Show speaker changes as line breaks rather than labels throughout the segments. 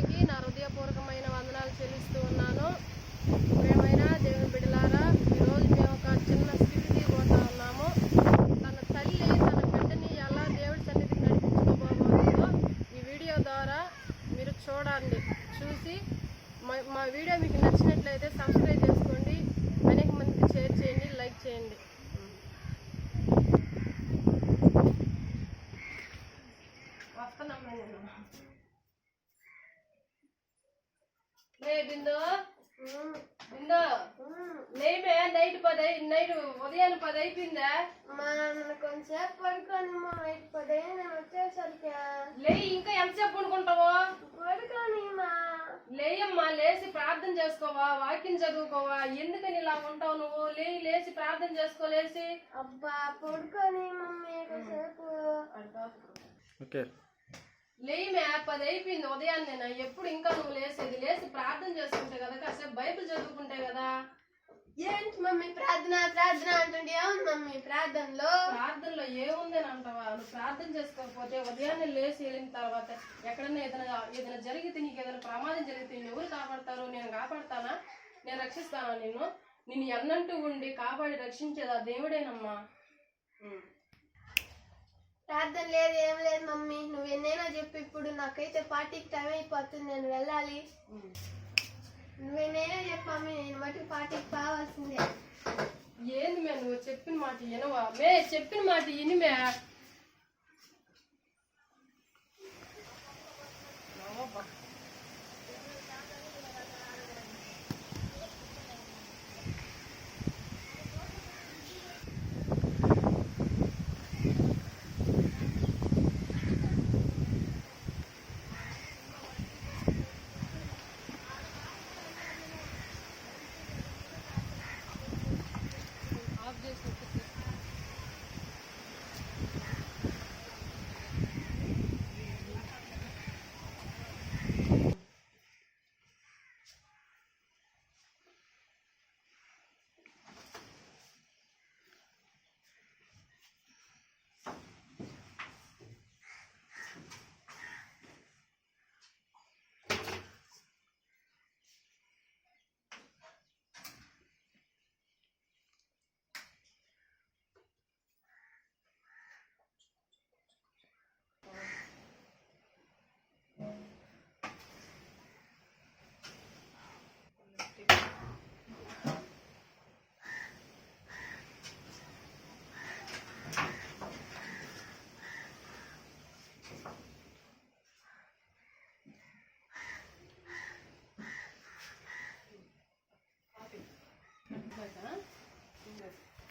అందరికీ నా హృదయపూర్వకమైన వందనాలు చెల్లిస్తూ ఉన్నాను. ప్రియమైన దేవుని బిడ్డలారా, ఈరోజు మేము ఒక చిన్న స్థితికి పోతా ఉన్నాము. తన తల్లి తన బిడ్డని ఎలా దేవుడి సన్నిధికి నడిపించుకోబోతుందో ఈ వీడియో ద్వారా మీరు చూడండి. చూసి మా వీడియో మీకు నచ్చినట్లయితే సబ్స్క్రైబ్ చేసుకోండి, అనేక మందికి షేర్ చేయండి, లైక్ చేయండి. బిందు బిందు లేమే నైట్ 10 నైట్ ఉదయాన్ని 10 అయిపోయిందా?
కొంచెంసేపు పడుకోని నైట్ 10 నేను వచ్చేసరికి
లే. ఇంకా ఎంతసేపు పడుకుంటావు?
పడుకోని
లేయమ్మా, లేచి ప్రార్థన చేసుకోవా, వాక్యం చదువుకోవా? ఎందుకని ఇలా ఉంటావు నువ్వు? లేచి ప్రార్థన చేసుకో. లేచి
అబ్బా పడుకోని మమ్మీ కొంచెంసేపు.
లేమే 10 అయిపోయింది ఉదయాన్నే. ఎప్పుడు ఇంకా నువ్వు లేసేది? లేచి ప్రార్థన చేసుకుంటే కదా, కాసేపు బైబిల్ చదువుకుంటే కదా.
ఏంటి మమ్మీ ప్రార్థన ప్రార్థన అంటుంటే ఏముంది మమ్మీ ప్రార్థనలో?
ప్రార్థనలో ఏముందని అంటావా? నువ్వు ప్రార్థన చేసుకోకపోతే ఉదయాన్నే లేచి వెళ్ళిన తర్వాత ఎక్కడన్నా ఏదైనా జరిగితే, నీకు ఏదైనా ప్రమాదం జరిగితే ఎవరు కాపాడతారు? నేను కాపాడతానా? నేను రక్షిస్తానా? నిన్ను ఎన్నంటూ ఉండి కాపాడి రక్షించేదా దేవుడేనమ్మా.
ప్రార్థన లేదు, ఏం లేదు మమ్మీ. నువ్వు ఎన్నైనా చెప్పు. ఇప్పుడు నాకైతే పార్టీకి టైం అయిపోతుంది, నేను వెళ్ళాలి. నువ్వెన్నైనా చెప్పు మమ్మీ, నేను మటుకు పార్టీకి కావాల్సిందే.
ఏంది మే నువ్వు చెప్పిన మాట వినవా? మే చెప్పిన మాట వినిమే.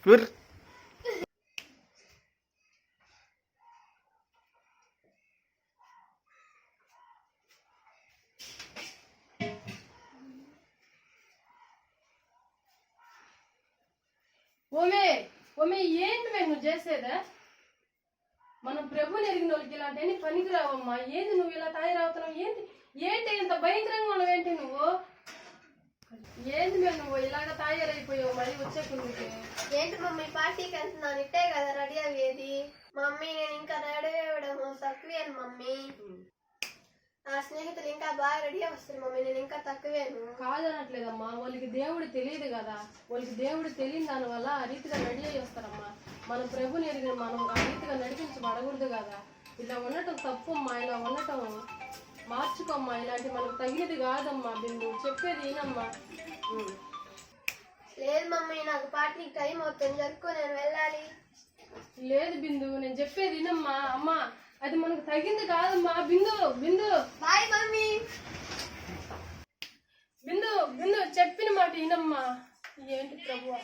Good.
ఓమే ఏంటి నువ్వు చేసేదా? మనం ప్రభుని ఎరిగిన వాళ్ళకి ఇలాంటి పనికి రావమ్మా. ఏంది నువ్వు ఇలా తయారవుతున్నావు? ఏంటి ఇంత భయంకరంగా ఉన్నావేంటి నువ్వు? ఏంది నువ్వు ఇలాగ తయారైపోయావు మరి వచ్చే కుందికి?
ఏంటి మమ్మీ పార్టీకి వెళ్తున్నాను, ఇట్టే కదా రెడీ అయ్యేది. మమ్మీ నేను ఇంకా రెడీ అవ్వడము తక్కువేను మమ్మీ. నా స్నేహితులు ఇంకా బాగా రెడీ వస్తారు మమ్మీ, నేను ఇంకా తక్కువేను.
కాదనట్లేదమ్మా, వాళ్ళకి దేవుడు తెలియదు కదా. వాళ్ళకి దేవుడు తెలియని దాని వల్ల ఆ రీతిగా రెడీ అయ్యి వస్తారమ్మా. మన ప్రభుని ఎరిగిన మనం ఆ రీతిగా నడిపించబడకూడదు కదా. ఇలా ఉండటం తప్పమ్మా, ఇలా ఉండటం మార్చుకోమ్మా. ఇలాంటి మనకు తగినది కాదమ్మా. బిందు చెప్పేది ఏనమ్మా.
లేదు మమ్మీ, నాకు పార్టీకి టైం అవుతుంది, జరుపుకో, నేను వెళ్ళాలి.
లేదు బిందు, నేను చెప్పేది వినమ్మా. అమ్మా అది మనకు తగింది కాదమ్మా. బిందు బిందు
బాయ్ మమ్మీ.
బిందు చెప్పిన మాట వినమ్మా. ఏంటి ప్రభువా,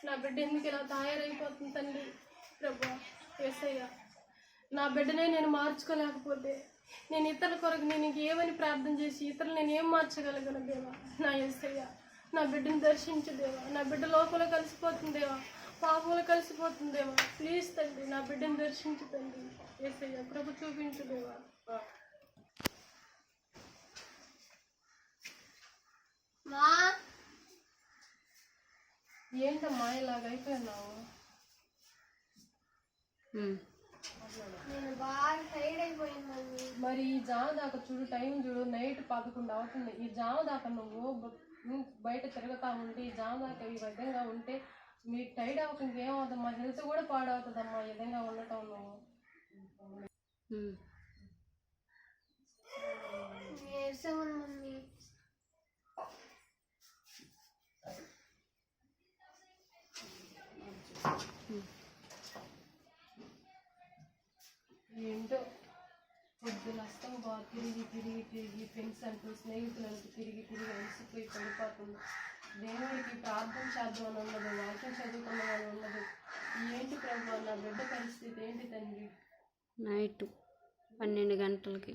నా బిడ్డ ఎందుకు ఇలా తయారైపోతుంది తండ్రి? ప్రభువా యేసయ్య, నా బిడ్డనే నేను మార్చుకోలేకపోతే నేను ఇతరుల కొరకు నేను ఏమని ప్రార్థన చేసి ఇతరులు నేను ఏం మార్చగలను దేవా? నా యేసయ్య, నా బిడ్డను దర్శించు దేవా. నా బిడ్డ లోపల కలిసిపోతుంది దేవా, పాపంలో కలిసిపోతుంది దేవా. ప్లీజ్ తండ్రి, నా బిడ్డను దర్శించు తండ్రి. యేసయ్య ప్రభు చూపించు దేవా. ఏంటమ్మా ఇలాగ అయిపోయినావు?
నేను బాగా టైర్డ్ అయిపోయిందండి.
మరి ఈ జామ దాకా చూడు, టైం చూడు, నైట్ 11 అవుతుంది. ఈ జామ దాకా నువ్వు బయట తిరుగుతా ఉంటే, ఈ జామ దాకా ఈ విధంగా ఉంటే మీ టైడ్ అవ్వక ఇంకేమవుతుందమ్మా, హెల్త్ కూడా పాడవుతుందమ్మా ఈ విధంగా ఉండటం నువ్వు.
నీరసంగా ఉంది మమ్మీ.
ఏంటో పొద్దున వస్తాం బాగా తిరిగి ఫ్రెండ్స్ అంటూ స్నేహితులు అంటూ తిరిగి అలసిపోయి పడిపోతుంది. దేవుడికి ప్రార్థన చేద్దాం అని ఉండదు, వాక్యం చదువుకుందాం అని ఉండదు. ఏంటి ప్రభు నా బిడ్డ పరిస్థితి ఏంటి తండ్రి?
నైట్ 12 గంటలకి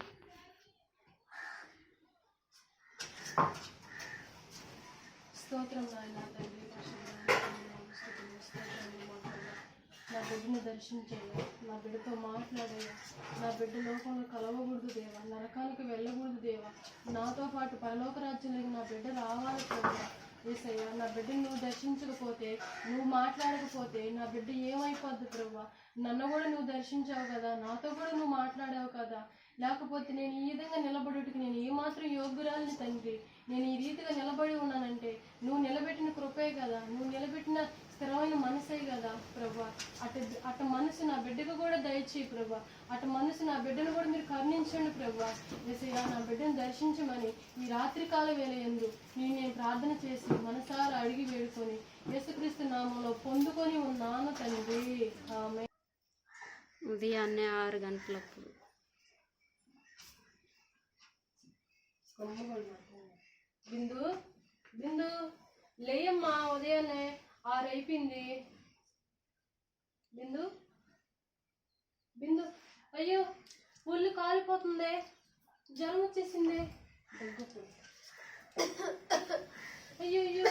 స్తోత్రం నాయన తండ్రి, నా బిడ్డను దర్శించేయ, నా బిడ్డతో మాట్లాడేయ. నా బిడ్డ లోకంలో కలవకూడదు దేవా, నరకానికి వెళ్ళకూడదు దేవా. నాతో పాటు పరలోక రాజ్యంలోకి నా బిడ్డ రావాలి ప్రభు. యేసయ్య, నా బిడ్డను నువ్వు దర్శించకపోతే, నువ్వు మాట్లాడకపోతే నా బిడ్డ ఏమైపోద్ది ప్రభు? నన్ను కూడా నువ్వు దర్శించావు కదా, నాతో కూడా నువ్వు మాట్లాడావు కదా. లేకపోతే నేను ఈ విధంగా నిలబడుటకి నేను ఏమాత్రం యోగ్యురాలిని తండ్రి. నేను ఈ రీతిగా నిలబడి ఉన్నానంటే నువ్వు నిలబెట్టిన కృపే కదా, నువ్వు నిలబెట్టిన స్థిరమైన మనసే కదా ప్రభా. అటు మనసు నా బిడ్డకు కూడా దయచేయి ప్రభా. అటు మనసు నా బిడ్డను కూడా మీరు కరుణించండి ప్రభా. యేసయ్యా, నా బిడ్డను దర్శించమని ఈ రాత్రికాల వేళ యందు నేను ప్రార్థన చేసి మనసారా అడిగి వేడుకొని యేసుక్రీస్తు నామంలో పొందుకొని ఉన్నాను తండ్రి. ఆమేన్.
ఉదయాన్నే 6 గంటలప్పుడు
బిందు బిందు లేయమ్మా, ఉదయాన్నే 6 అయిపోయింది. బిందు బిందు అయ్యో ఒళ్ళు కాలిపోతుంది, జ్వరం వచ్చేసింది. అయ్యో అయ్యో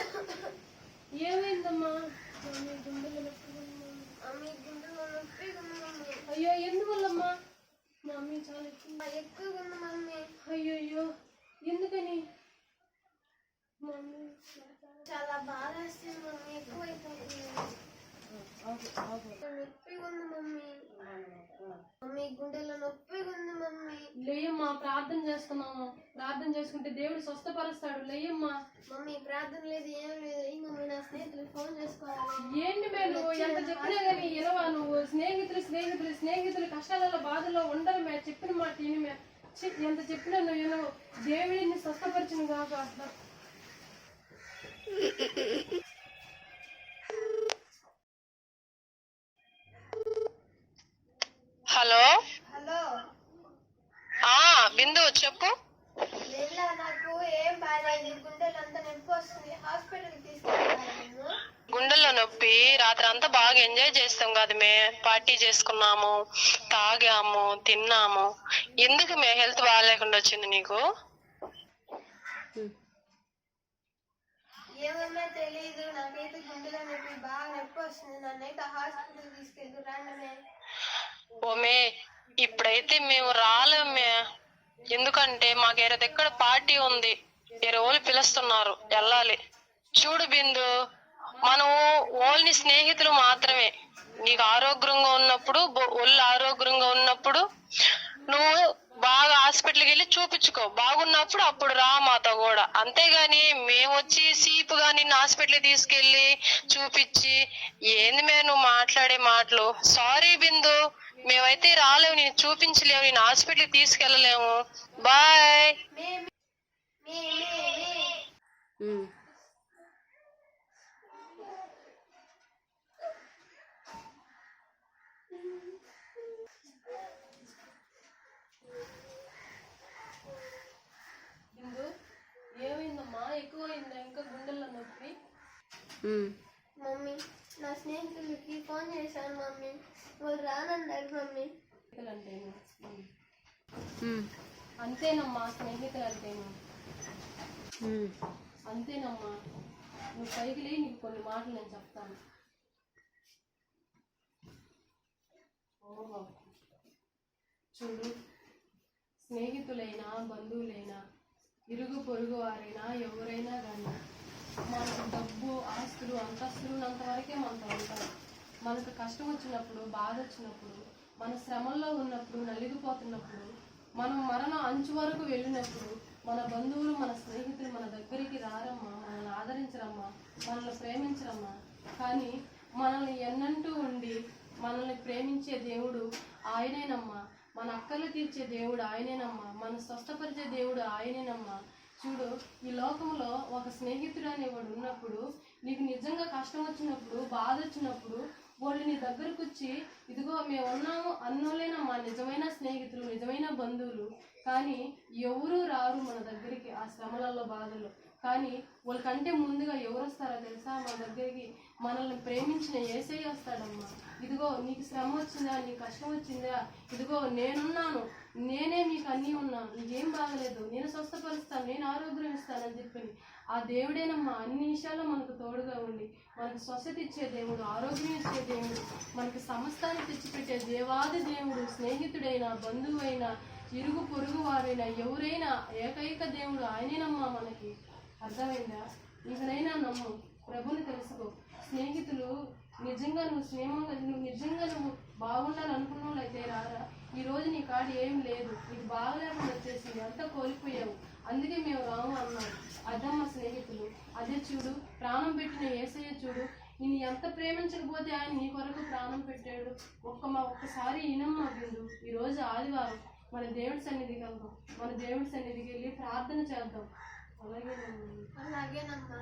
ఏమైందమ్మా? అయ్యో ఎందువల్లమ్మా? మమ్మీ చాలా
ఎక్కువగా ఉంది మమ్మీ.
అయ్యో అయ్యో ఎందుకని? మమ్మీ
చాలా బాగా వస్తుంది మమ్మీ, ఎక్కువైపోతుంది. నొప్పిగా ఉంది మమ్మీ. మమ్మీ గుండెలో నొప్పిగా ఉంది మమ్మీ.
లేయమ్మా, ప్రార్థన చేస్తున్నాము. ప్రార్థన చేసుకుంటే దేవుడు స్వస్థపరుస్తాడు. లేయమ్మా.
మమ్మీ ప్రార్థన లేదు, ఏం లేదు. ఈ మమ్మీ నా స్నేహితులు ఫోన్ చేసుకోవాలి.
ఏంటి మేలు ఎంత చెప్పినా కానీ ఎనవా నువ్వు? స్నేహితులు కష్టాలలో బాధల్లో ఉండరు మే, చెప్పిన మాట విని మే. ఎంత చెప్పినా నువ్వు ఎనవు. దేవుడిని స్వస్థపరిచిన కాక.
హలో
హలో
బిందు చెప్పు.
లేదా నాకు ఏం బాగాలేదు, గుండెలు అంతా నొప్పి వస్తుంది. హాస్పిటల్కి తీసుకెళ్ళాలి నేను.
గుండెల్లో నొప్పి రాత్రి అంతా బాగా ఎంజాయ్ చేస్తాం కదా మే, పార్టీ చేసుకున్నాము, తాగాము, తిన్నాము. ఎందుకు మే హెల్త్ బాగాలేకుండా వచ్చింది నీకు?
ఏమన్నా తెలీదు, నాకైతే గుండెలో నొప్పి బాగా నొప్పి వస్తుంది. నన్నైతే హాస్పిటల్ తీసుకెళ్ళి రాండమే.
ఓమే ఇప్పుడైతే మేము రాలేమే, ఎందుకంటే మాకు ఎక్కడ పార్టీ ఉంది, 20 రోజులు పిలుస్తున్నారు, వెళ్ళాలి. చూడు బిందు, మనం ఓన్లీ స్నేహితులు మాత్రమే. నీకు ఆరోగ్యంగా ఉన్నప్పుడు, ఒళ్ళు ఆరోగ్యంగా ఉన్నప్పుడు నువ్వు బాగా హాస్పిటల్కి వెళ్ళి చూపించుకో. బాగున్నప్పుడు అప్పుడు రా మాతో కూడా. అంతేగాని మేము వచ్చి సీపుగా నిన్ను హాస్పిటల్కి తీసుకెళ్ళి చూపించి ఏంది మే నువ్వు మాట్లాడే మాటలు? సారీ బిందు, మేమైతే రాలేము, నేను చూపించలేము, నేను హాస్పిటల్కి తీసుకెళ్ళలేము. బాయ్.
బిందు ఏమైందమ్మా? ఎక్కువైందా ఇంకా గుండెల్లో నొప్పి?
మమ్మీ నా స్నేహితులకి ఫోన్ చేశాను మమ్మీ, వాళ్ళు రానన్నారు మమ్మీ.
అంటేను అంతేనమ్మా, స్నేహితులు అంటేను అంతేనమ్మా. నువ్వు పైకి లేని నీకు కొన్ని మాటలు నేను చెప్తాను. ఓహో చూడు, స్నేహితులైనా బంధువులైనా ఇరుగు పొరుగు వారైనా ఎవరైనా కానీ మనకు డబ్బు ఆస్తులు అంతస్తులు ఉన్నంతవరకే మనతో ఉంటారు. మనకు కష్టం వచ్చినప్పుడు, బాధ వచ్చినప్పుడు, మన శ్రమల్లో ఉన్నప్పుడు, నలిగిపోతున్నప్పుడు మనం మరణం అంచు వరకు వెళ్ళినప్పుడు మన బంధువులు మన స్నేహితులు మన దగ్గరికి రారమ్మా, మనల్ని ఆదరించరమ్మా, మనల్ని ప్రేమించరమ్మా. కానీ మనల్ని ఎన్నంటూ ఉండి మనల్ని ప్రేమించే దేవుడు ఆయనేనమ్మా. మన అక్కలు తీర్చే దేవుడు ఆయనేనమ్మా. మన స్వస్థపరిచే దేవుడు ఆయనేనమ్మా. చూడు, ఈ లోకంలో ఒక స్నేహితుడు అనేవాడు ఉన్నప్పుడు, నీకు నిజంగా కష్టం వచ్చినప్పుడు, బాధ వచ్చినప్పుడు వాళ్ళు నీ దగ్గరకు వచ్చి ఇదిగో మేము ఉన్నాము అన్నోలేనమ్మా నిజమైన స్నేహితులు, నిజమైన బంధువులు. కానీ ఎవరు రారు మన దగ్గరికి ఆ శ్రమలలో, బాధల్లో. కానీ వాళ్ళకంటే ముందుగా ఎవరు వస్తారో తెలుసా? మన దగ్గరికి మనల్ని ప్రేమించిన యేసయ్య వస్తాడమ్మా. ఇదిగో నీకు శ్రమ వచ్చిందా, నీకు కష్టం వచ్చిందా, ఇదిగో నేనున్నాను, నేనే మీకు అన్నీ ఉన్నాను, నీకేం బాగలేదు, నేను స్వస్థపరుస్తాను, నేను ఆరోగ్యం ఇస్తానని చెప్పి ఆ దేవుడేనమ్మా అన్ని విషయాల్లో మనకు తోడుగా ఉండి మనకు స్వస్థత ఇచ్చే దేవుడు, ఆరోగ్యం ఇచ్చే దేవుడు, మనకి సమస్తాన్ని తెచ్చిపెట్టే దేవాది దేవుడు, స్నేహితుడైనా బంధువైనా ఇరుగు పొరుగు వారైనా ఎవరైనా ఏకైక దేవుడు ఆయనేనమ్మా మనకి. అర్థమైందా? ఇకనైనా నమ్ము, ప్రభుని తెలుసుకో. స్నేహితులు నిజంగా నువ్వు నిజంగా బాగుండాలనుకున్న వాళ్ళైతే రారా. ఈరోజు నీ కాడ ఏం లేదు, నీకు బాగలేకుండా వచ్చేసింది, అంతా కోల్పోయావు, అందుకే మేము రాము అన్నాడు. అదమ్మ స్నేహితులు. అదే చూడు, ప్రాణం పెట్టిన యేసయ్య చూడు, నేను ఎంత ప్రేమించకపోతే ఆయన నీ కొరకు ప్రాణం పెట్టాడు. ఒక్కసారి ఈనమ్మ బిందు. ఈరోజు ఆదివారం మన దేవుడి సన్నిధికి వెళ్దాం, మన దేవుడి సన్నిధికి వెళ్ళి ప్రార్థన చేద్దాం.
అలాగేనమ్మా.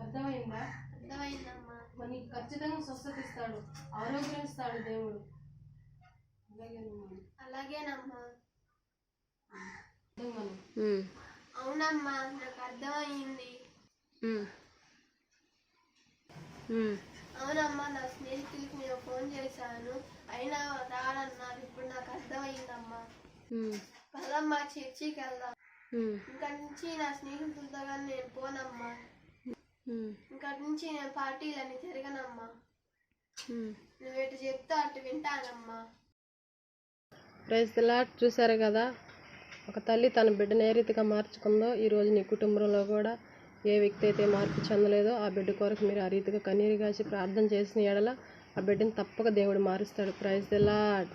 అర్థమైందా?
అర్థమైందమ్మా.
మరి నీకు ఖచ్చితంగా స్వస్థత ఇస్తాడు, ఆరోగ్యం ఇస్తాడు దేవుడు.
అలాగేనమ్మా.
ఉమ్.
అవునమ్మా, నాకు అర్థమైంది. అవునమ్మా, నా స్నేహితులకి నేను ఫోన్ చేశాను, అయినా రారన్నారు. ఇప్పుడు నాకు అర్థమైందమ్మా. పదమ్మా, చర్చికి వెళ్దాం. ఇంకా నుంచి నా స్నేహితులతో కానీ నేను పోనమ్మా. ఇంకా నుంచి నేను పార్టీలని తిరగనమ్మా. నువ్వు ఎటు చెప్తా అటు వింటానమ్మా.
Praise the lord. చూశారు కదా, ఒక తల్లి తన బిడ్డను ఏ రీతిగా మార్చుకుందో, ఈరోజు నీ కుటుంబంలో కూడా ఏ వ్యక్తి అయితే మార్పు చెందలేదో ఆ బిడ్డ కొరకు మీరు ఆ రీతిగా కన్నీరు కాసి ప్రార్థన చేసిన ఎడల ఆ బిడ్డను తప్పక దేవుడు మారుస్తాడు. Praise the lord.